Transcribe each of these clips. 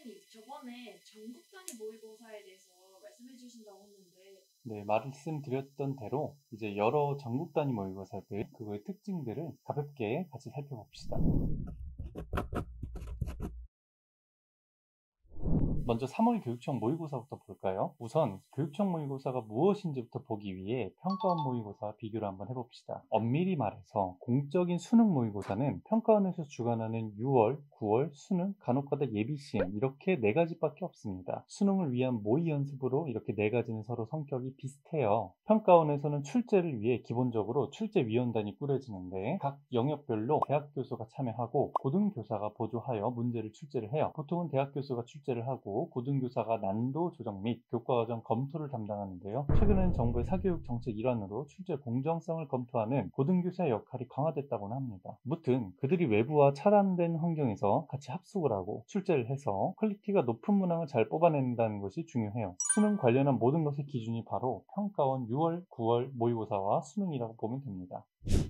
선생님, 저번에 전국 단위 모의고사에 대해서 말씀해 주신다고 했는데, 네, 말씀드렸던 대로 이제 여러 전국 단위 모의고사들, 그거의 특징들을 가볍게 같이 살펴봅시다. 먼저 3월 교육청 모의고사부터 볼까요? 우선 교육청 모의고사가 무엇인지부터 보기 위해 평가원 모의고사와 비교를 한번 해봅시다. 엄밀히 말해서 공적인 수능 모의고사는 평가원에서 주관하는 6월, 9월 수능, 간혹가다 예비시험 이렇게 4가지밖에 없습니다. 수능을 위한 모의 연습으로 이렇게 4가지는 서로 성격이 비슷해요. 평가원에서는 출제를 위해 기본적으로 출제위원단이 꾸려지는데 각 영역별로 대학 교수가 참여하고 고등교사가 보조하여 문제를 출제를 해요. 보통은 대학 교수가 출제를 하고 고등교사가 난도 조정 및 교과과정 검토를 담당하는데요. 최근엔 정부의 사교육 정책 일환으로 출제 공정성을 검토하는 고등교사의 역할이 강화됐다고는 합니다. 무튼 그들이 외부와 차단된 환경에서 같이 합숙을 하고 출제를 해서 퀄리티가 높은 문항을 잘 뽑아낸다는 것이 중요해요. 수능 관련한 모든 것의 기준이 바로 평가원 6월, 9월 모의고사와 수능이라고 보면 됩니다.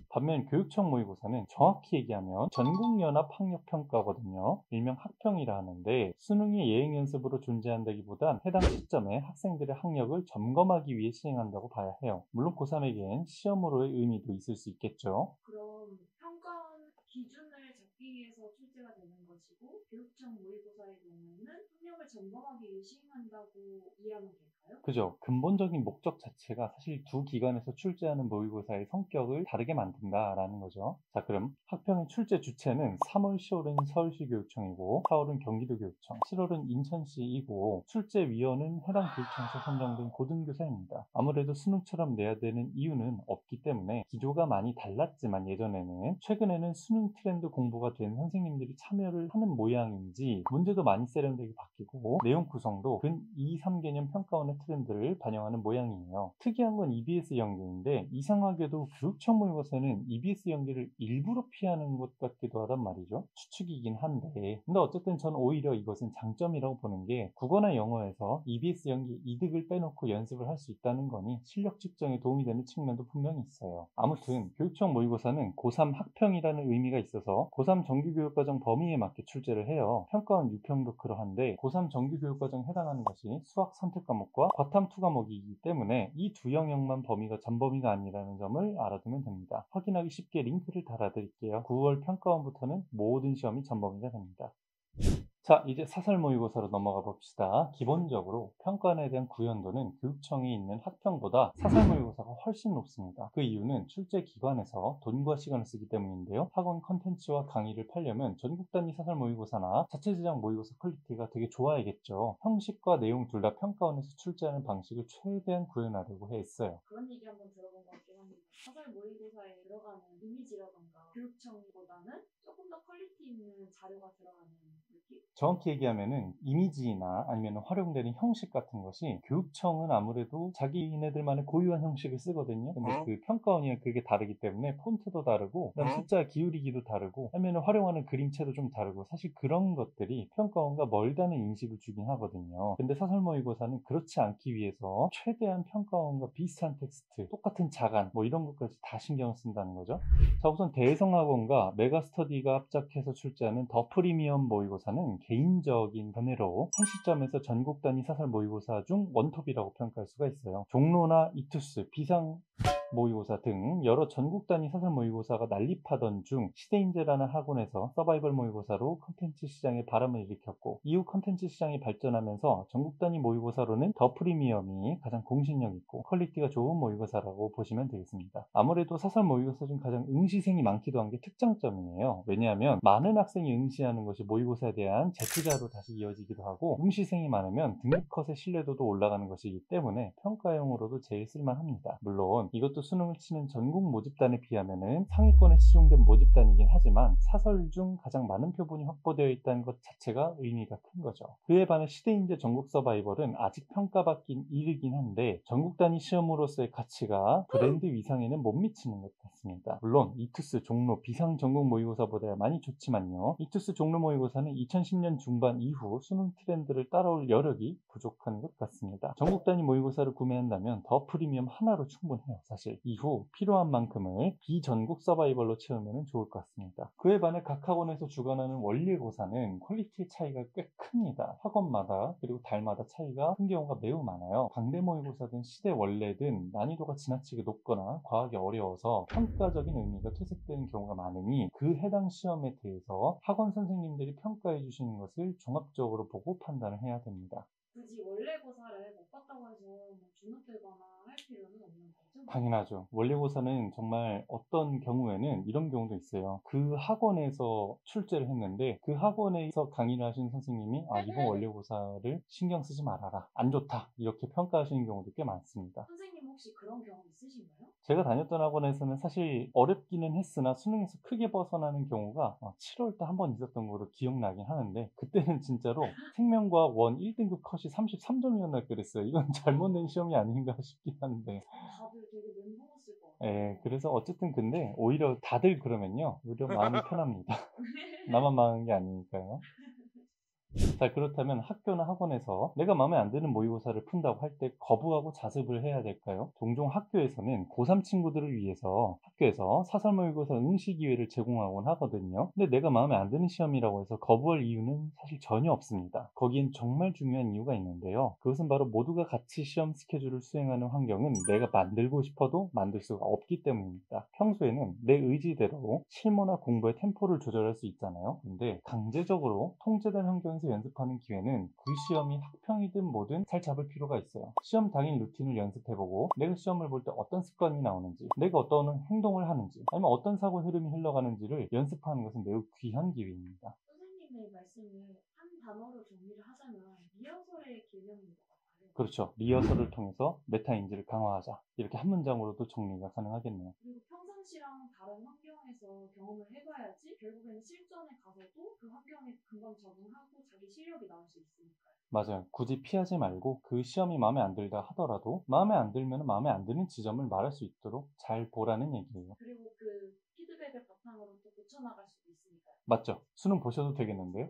반면 교육청 모의고사는 정확히 얘기하면 전국연합학력평가거든요. 일명 학평이라 하는데 수능의 예행연습으로 존재한다기보단 해당 시점에 학생들의 학력을 점검하기 위해 시행한다고 봐야 해요. 물론 고3에겐 시험으로의 의미도 있을 수 있겠죠. 그럼 평가원 기준을 잡기 위해서 출제가 되는 것이고, 교육청 모의고사의 경우에는 학력을 점검하기 위해 시행한다고 이해하면 될까요? 그죠. 근본적인 목적 자체가 사실 두 기관에서 출제하는 모의고사의 성격을 다르게 만든다라는 거죠. 자, 그럼 학평의 출제 주체는 3월, 10월은 서울시 교육청이고 4월은 경기도 교육청, 7월은 인천시이고 출제위원은 해당 교육청에서 선정된 고등교사입니다. 아무래도 수능처럼 내야 되는 이유는 없기 때문에 기조가 많이 달랐지만 예전에는 최근에는 수능 트렌드 공부가 된 선생님들이 참여를 하는 모양인지 문제도 많이 세련되게 바뀌고 내용 구성도 근 2, 3개년 평가원의 트렌드를 반영하는 모양이에요. 특이한 건 EBS 연계인데 이상하게도 교육청 모의고사는 EBS 연계를 일부러 피하는 것 같기도 하단 말이죠. 추측이긴 한데 근데 어쨌든 전 오히려 이것은 장점이라고 보는 게 국어나 영어에서 EBS 연계 이득을 빼놓고 연습을 할 수 있다는 거니 실력 측정에 도움이 되는 측면도 분명히 있어요. 아무튼 교육청 모의고사는 고3 학평이라는 의미가 있어서 고3 정규교육과정 범위에 맞게 출제를 해요. 평가원 6평도 그러한데 고3 정규교육과정에 해당하는 것이 수학 선택 과목과 과탐 투 과목이기 때문에 이 두 영역만 범위가 전범위가 아니라는 점을 알아두면 됩니다. 확인하기 쉽게 링크를 달아드릴게요. 9월 평가원부터는 모든 시험이 전범위가 됩니다. 자, 이제 사설 모의고사로 넘어가 봅시다. 기본적으로 평가원에 대한 구현도는 교육청이 있는 학평보다 사설 모의고사가 훨씬 높습니다. 그 이유는 출제 기관에서 돈과 시간을 쓰기 때문인데요. 학원 컨텐츠와 강의를 팔려면 전국 단위 사설 모의고사나 자체 제작 모의고사 퀄리티가 되게 좋아야겠죠. 형식과 내용 둘 다 평가원에서 출제하는 방식을 최대한 구현하려고 했어요. 그런 얘기 한번 들어본 것 같긴 합니다. 사설 모의고사에 들어가는 이미지라던가 교육청보다는 조금 더 퀄리티 있는 자료가 들어가는 느낌? 정확히 얘기하면은 이미지나 아니면 활용되는 형식 같은 것이 교육청은 아무래도 자기네들만의 고유한 형식을 쓰거든요. 근데 그 평가원이랑 그게 다르기 때문에 폰트도 다르고 그다음 숫자 기울이기도 다르고 아니면 활용하는 그림체도 좀 다르고 사실 그런 것들이 평가원과 멀다는 인식을 주긴 하거든요. 근데 사설 모의고사는 그렇지 않기 위해서 최대한 평가원과 비슷한 텍스트, 똑같은 자간 뭐 이런 것까지 다 신경을 쓴다는 거죠. 자, 우선 대성학원과 메가스터디가 합작해서 출제하는 더 프리미엄 모의고사는 개인적인 견해로 한 시점에서 전국 단위 사설 모의고사 중 원톱이라고 평가할 수가 있어요. 종로나 이투스, 비상 모의고사 등 여러 전국 단위 사설 모의고사가 난립하던 중 시대인재라는 학원에서 서바이벌 모의고사로 컨텐츠 시장에 바람을 일으켰고 이후 컨텐츠 시장이 발전하면서 전국 단위 모의고사로는 더 프리미엄이 가장 공신력 있고 퀄리티가 좋은 모의고사라고 보시면 되겠습니다. 아무래도 사설 모의고사 중 가장 응시생이 많기도 한 게 특장점이에요. 왜냐하면 많은 학생이 응시하는 것이 모의고사에 대한 재투자로 다시 이어지기도 하고 응시생이 많으면 등급 컷의 신뢰도도 올라가는 것이기 때문에 평가용으로도 제일 쓸만합니다. 물론 이것도 수능을 치는 전국 모집단에 비하면은 상위권에 치중된 모집단이긴 하지만 사설 중 가장 많은 표본이 확보되어 있다는 것 자체가 의미가 큰 거죠. 그에 반해 시대인재 전국 서바이벌은 아직 평가받긴 이르긴 한데 전국 단위 시험으로서의 가치가 브랜드 위상에는 못 미치는 것 같습니다. 물론 이투스 종로 비상 전국 모의고사보다 많이 좋지만요. 이투스 종로 모의고사는 2010년 중반 이후 수능 트렌드를 따라올 여력이 부족한 것 같습니다. 전국 단위 모의고사를 구매한다면 더 프리미엄 하나로 충분해요. 사실 사실 이후 필요한 만큼을 비전국 서바이벌로 채우면 좋을 것 같습니다. 그에 반해 각 학원에서 주관하는 원리고사는 퀄리티 차이가 꽤 큽니다. 학원마다 그리고 달마다 차이가 큰 경우가 매우 많아요. 강대 모의고사든 시대 원래든 난이도가 지나치게 높거나 과하게 어려워서 평가적인 의미가 퇴색되는 경우가 많으니 그 해당 시험에 대해서 학원 선생님들이 평가해 주시는 것을 종합적으로 보고 판단을 해야 됩니다. 굳이 원래고사를 못 봤다고 해서 뭐 주눅들거나 할 필요는 없는 거죠? 당연하죠. 원리고사는 정말 어떤 경우에는 이런 경우도 있어요. 그 학원에서 출제를 했는데 그 학원에서 강의를 하신 선생님이 이번 원리고사를 신경 쓰지 말아라. 안 좋다. 이렇게 평가하시는 경우도 꽤 많습니다. 선생님 혹시 그런 경험 있으신가요? 제가 다녔던 학원에서는 사실 어렵기는 했으나 수능에서 크게 벗어나는 경우가 7월 때 한 번 있었던 거로 기억나긴 하는데 그때는 진짜로 생명과학 1등급 컷이 33점이었나 그랬어요. 이건 잘못 낸 시험이 아닌가 싶긴 한데 다들 되게 멘붕했을 것 같아요. 예, 그래서 어쨌든 근데 오히려 다들 그러면요. 오히려 마음이 편합니다. 나만 망한 게 아니니까요. 자, 그렇다면 학교나 학원에서 내가 마음에 안 드는 모의고사를 푼다고 할 때 거부하고 자습을 해야 될까요? 종종 학교에서는 고3 친구들을 위해서 학교에서 사설 모의고사 응시 기회를 제공하곤 하거든요. 근데 내가 마음에 안 드는 시험이라고 해서 거부할 이유는 사실 전혀 없습니다. 거기엔 정말 중요한 이유가 있는데요. 그것은 바로 모두가 같이 시험 스케줄을 수행하는 환경은 내가 만들고 싶어도 만들 수가 없기 때문입니다. 평소에는 내 의지대로 실무나 공부의 템포를 조절할 수 있잖아요. 근데 강제적으로 통제된 환경에서 연습하는 기회는 그 시험이 학평이든 뭐든 잘 잡을 필요가 있어요. 시험 당일 루틴을 연습해보고 내가 시험을 볼 때 어떤 습관이 나오는지, 내가 어떤 행동을 하는지, 아니면 어떤 사고 흐름이 흘러가는지를 연습하는 것은 매우 귀한 기회입니다. 선생님의 말씀을 한 단어로 정리를 하자면 리허설의 개념인 것 같아요. 그렇죠. 리허설을 통해서 메타 인지를 강화하자. 이렇게 한 문장으로도 정리가 가능하겠네요. 그리고 평상시랑 다른 환경에서 경험을 해봐야지 결국에는 실전에 가서도 그 환경에 금방 적응하고 자기 실력이 나올 수 있으니까요. 맞아요. 굳이 피하지 말고 그 시험이 마음에 안 들다 하더라도 마음에 안 들면 마음에 안 드는 지점을 말할 수 있도록 잘 보라는 얘기예요. 그리고 그 피드백을 바탕으로 또 고쳐나갈 수도 있으니까요. 맞죠? 수능 보셔도 되겠는데요?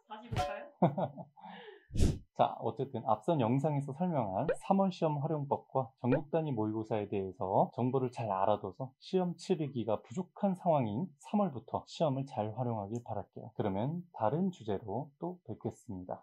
다시 볼까요? 자, 어쨌든 앞선 영상에서 설명한 3월 시험 활용법과 전국 단위 모의고사에 대해서 정보를 잘 알아둬서 시험 치르기가 부족한 상황인 3월부터 시험을 잘 활용하길 바랄게요. 그러면 다른 주제로 또 뵙겠습니다.